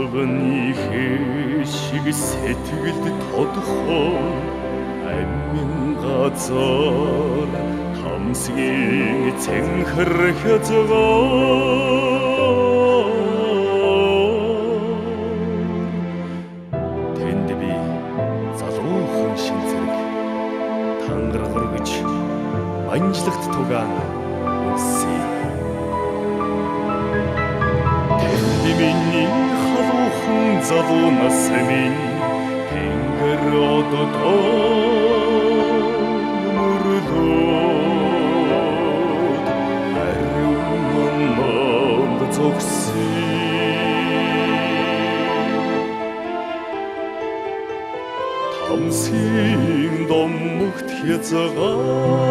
алганы хэшиг сэтгэлд тодхон амин газар хамсгийн цэнхэр хязгаар тэнд би залуухан шин зэрэг тангаргаргаж манжлагт тугаан үсээ тэнд миний халуухан залуу нас минь тэнгэр одоо мөрлөөд ариун манд тамсын домогт хязгаар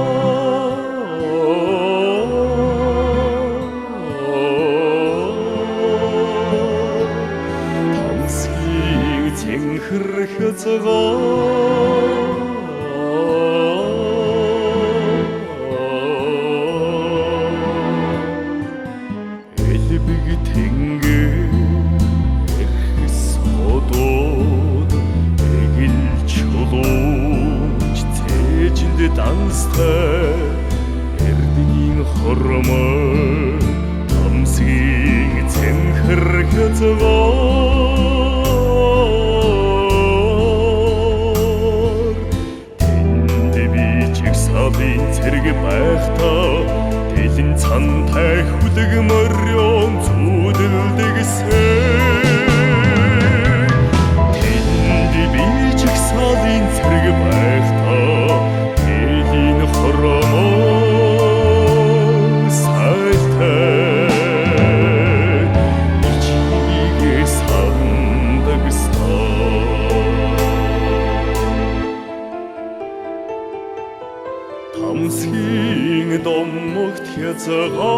цэнхэр хязгаар элбэг тэнгэр эрхэс одод эгэл чулууч цээжинд данстай эрдэнийн хормой тамсгийн цэнхэр хязгаар зэрэг байхдаа дэлэн цантай хүлэг морён зүудэлдэгсэн тэнд би чигсалын зэрэг байхдаа дэлэн хормоо сайтай ичигээ сандагстаа тамсын домогт хязгаар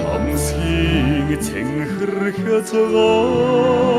тамсын цэнхэр хязгаар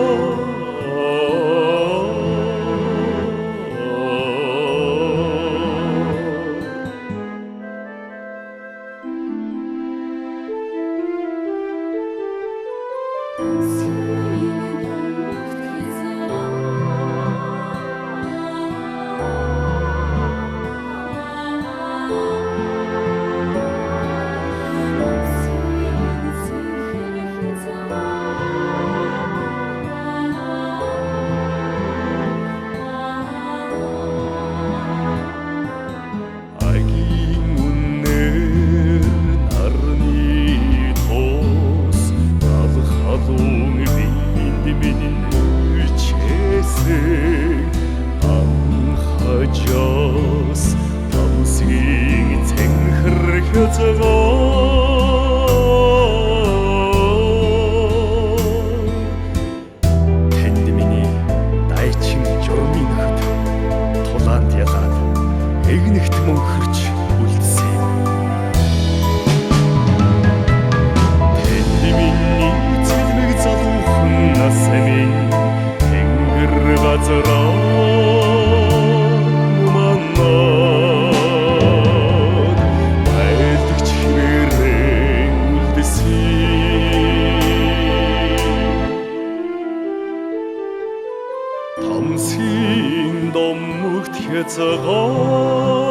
тамсын цэнхэр хязгаар тэнд миний дайчин журмын нөхөд тулаанд ялаад эгнэгт мөнхөрч үлдсэн тэнд миний цэлмэг залуухан нас минь тэнгэр газараа тамсын домогт хязгаар